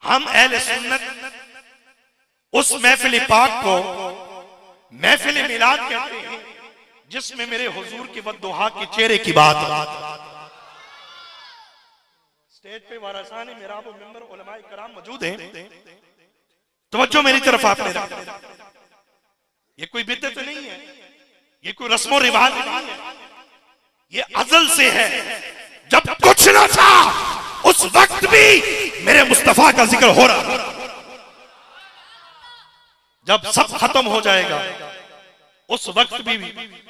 हम अहले सुन्नत उस महफिल पाक को महफिल मिलाद कहते हैं जिसमें मेरे हुजूर के वद्दुहा के चेहरे की बात। स्टेज पे वारसाने मिहराब और मिंबर उलमाए कराम मौजूद हैं। तवज्जो मेरी तरफ आपने रखा। ये कोई बिदअत नहीं है, ये कोई रस्म और रिवाज नहीं है, ये अज़ल से है। जब कुछ ना था उस वक्त भी मेरे मुस्तफा का जिक्र हो रहा। जब सब खत्म हो जाएगा उस वक्त भी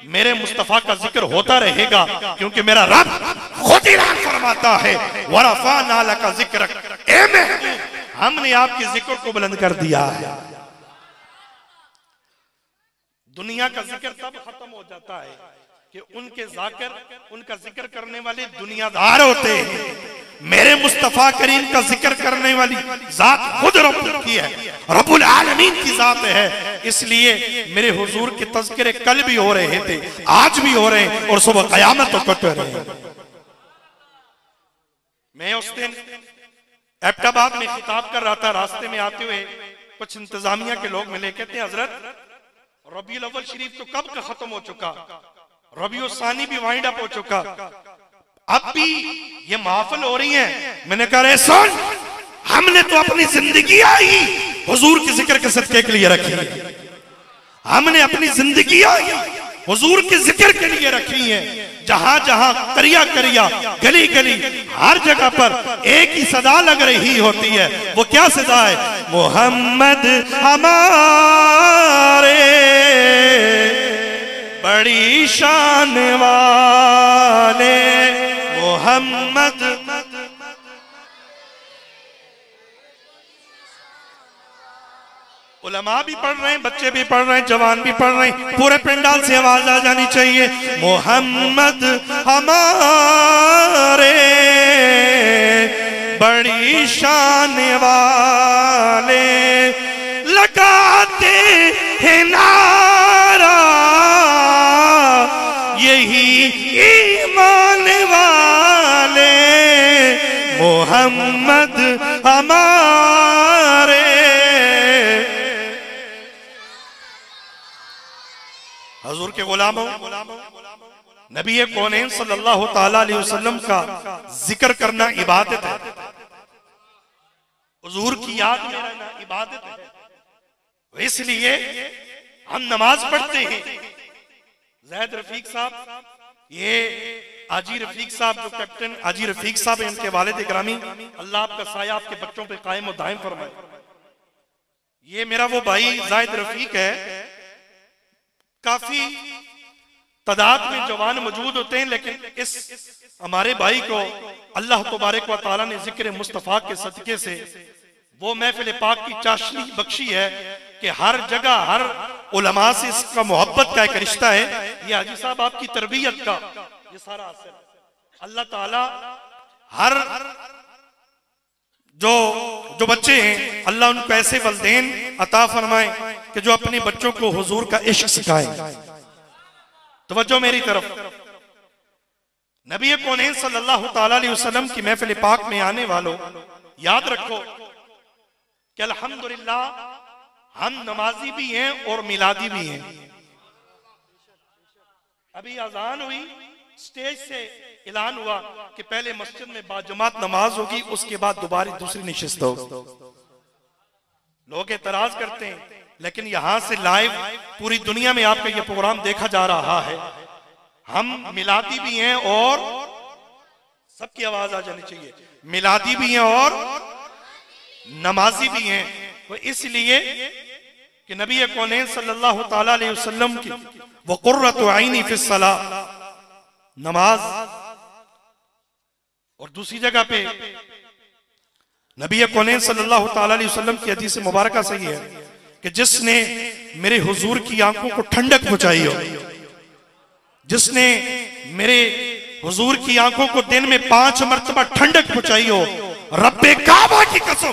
मेरे मुस्तफा का जिक्र होता रहेगा, क्योंकि मेरा रब खुद ऐलान फरमाता है वरफ़अना लका ज़िक्रक, ए महबूब हमने आपके जिक्र को बुलंद कर दिया है। दुनिया का जिक्र तब खत्म हो जाता है कि उनके जाकिर, उनका जिक्र करने वाले दुनियादार होते हैं। मेरे मुस्तफा करीम का जिक्र करने वाली जात खुद रब की है, रब्बुल आलमीन की जात है। इसलिए मेरे हुजूर के तज़किरे कल भी हो रहे थे, आज भी हो रहे हैं और सुबह क़यामत तक होते रहे। मैं उस दिन एबटाबाद में खिताब कर रहा था, रास्ते में आते हुए कुछ इंतजामिया के लोग मिले, कहते हैं हजरत रबीउल अव्वल शरीफ तो कब का खत्म हो चुका, रबीउल सानी भी वाइंड अप हो चुका, अब भी ये महफिल हो रही है। मैंने कहा सुन, हमने तो अपनी जिंदगी ही हुजूर के जिक्र के सदके के लिए रखी है। हमने अपनी जिंदगी हुजूर के जिक्र के लिए रखी है। जहां जहां करिया करिया, गली गली, हर जगह पर एक ही सदा लग रही होती है। वो क्या सदा है? मोहम्मद हमारे बड़ी शान वाले, मोहम्मद। उलमा भी पढ़ रहे हैं, बच्चे भी पढ़ रहे हैं, जवान भी पढ़ रहे हैं, पूरे पंडाल से आवाज आ जानी चाहिए मोहम्मद हमारे बड़ी शान वाले, लगाते हैं नारा यही ईमान वाले, मोहम्मद हमारे। हुजूर के गुलामों, नबी कौनैन सल्लल्लाहु ताला अलैहि वसल्लम का जिक्र करना इबादत है। हुजूर की याद में रहना इबादत है। इसलिए हम नमाज पढ़ते हैं। ज़ैद रफीक साहब, ये आजी रफीक साहब, जो कैप्टन आजी रफीक साहब है, इनके वालिद गिरामी, अल्लाह आपका साया आपके बच्चों पे कायम और दायम फरमाए। ये मेरा वो भाई ज़ैद रफीक है। काफी तादाद में जवान मौजूद होते हैं, लेकिन इस हमारे भाई को अल्लाह तबारक व तआला ने जिक्र मुस्तफा के सदके से वो महफिल पाक की चाशनी बख्शी है कि हर जगह हर उलमा से इसका मोहब्बत का एक रिश्ता है। ये हाजी साहब आपकी तरबियत का ये सारा असर है। अल्लाह ताला हर जो बच्चे हैं, अल्लाह उनको ऐसे वलदैन अता फरमाए कि जो अपने बच्चों को हुजूर का इश्क सिखाए। तवज्जो मेरी तरफ। नबी कौनैन सल्लल्लाहु ताला अलैहि वसल्लम की महफिल पाक में आने वालों, याद रखो कि अल्हम्दुलिल्लाह हम नमाजी भी हैं और मिलादी भी हैं। अभी अजान हुई, स्टेज से ऐलान हुआ कि पहले मस्जिद में बाजमात नमाज होगी, उसके बाद दोबारा दूसरी निशिस्त होगी। लोग एतराज करते हैं, लेकिन यहां से लाइव पूरी दुनिया में आपका यह प्रोग्राम देखा जा रहा है। हम मिलादी भी हैं और सबकी आवाज आ जानी चाहिए, मिलादी भी हैं और नमाजी भी हैं। तो इसलिए कि नबी कौनैन सल्लल्लाहु ताला अलैहि वसल्लम की वो कुर्रतु आइनी फिस सलाह, नमाज, और दूसरी जगह पे नबी कौनैन सल्लल्लाहु ताला अलैहि वसल्लम की हदीस मुबारका सही है कि जिसने मेरे हुजूर की आंखों को ठंडक पहुंचाई हो, जिसने मेरे हुजूर की आंखों को दिन में 5 मरतबा ठंडक पहुंचाई हो, रब्बे काबा की कसम,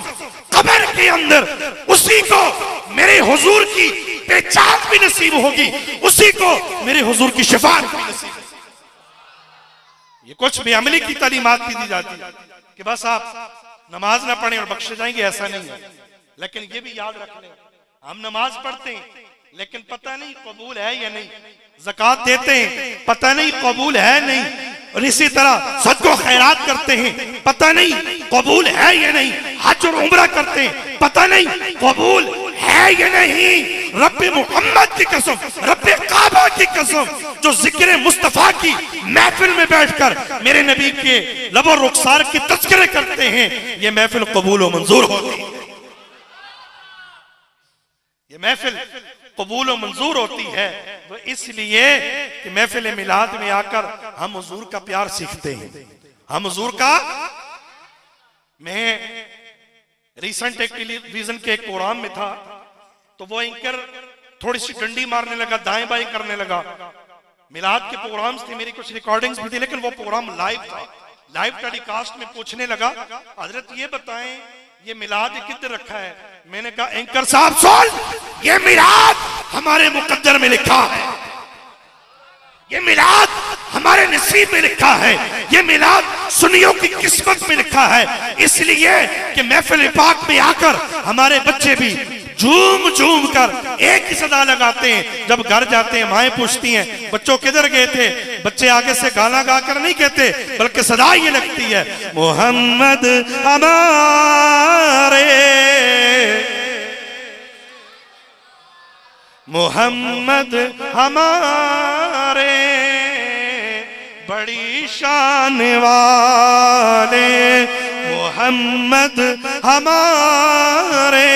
कब्र के अंदर उसी को मेरे हुजूर की पहचान भी नसीब होगी, उसी को मेरे हुजूर की शफाअत भी नसीब होगी। ये कुछ बेअमली की तालीमात भी दी जाती है कि बस आप नमाज ना पढ़े और बख्शे जाएंगे, ऐसा नहीं है। लेकिन ये भी याद रख लें, हम नमाज पढ़ते हैं लेकिन पता नहीं कबूल है या नहीं, ज़कात देते हैं पता नहीं कबूल है नहीं, और इसी तरह सदको खैरात करते हैं पता नहीं कबूल है या नहीं, हज और उम्रा करते हैं पता नहीं कबूल है या नहीं। रब्बे मोहम्मद की कसम, रब्बे काबा की कसम, जो जिक्र मुस्तफा की महफिल में बैठकर मेरे नबी के लबो रुखसार की तज़किरे करते हैं, ये महफिल कबूल और मंजूर होती है, ये महफिल कबूल और मंजूर होती है। तो इसलिए कि महफिल मिलाद में आकर हम हुजूर का प्यार सीखते हैं, हम हुजूर का। मैं रिसेंट एक टेलीविजन के एक प्रोग्राम में था, तो वो एंकर थोड़ी सी डंडी मारने लगा, दाएं बाएं करने लगा। मिलाद के प्रोग्राम्स थे, मेरी कुछ रिकॉर्डिंग्स भी थी, लेकिन वो प्रोग्राम लाइव था। लाइव टेलीकास्ट में पूछने लगा, हजरत ये बताएं ये मिलाद किधर रखा है? मैंने कहा एंकर साहब सुन, ये मिलाद हमारे मुकद्दर में लिखा है, ये मिलाद हमारे नसीब में लिखा है, ये मिलाद सुन्नियों की किस्मत में लिखा है। इसलिए कि महफिल पाक में आकर हमारे बच्चे भी झूम झूम कर एक ही सदा लगाते हैं। जब घर जाते हैं माएं पूछती हैं बच्चों किधर गए थे, बच्चे आगे से गाना गाकर नहीं कहते, बल्कि सदा ये लगती है, मोहम्मद हमारे, मोहम्मद हमारे बड़ी शान वाले, मोहम्मद हमारे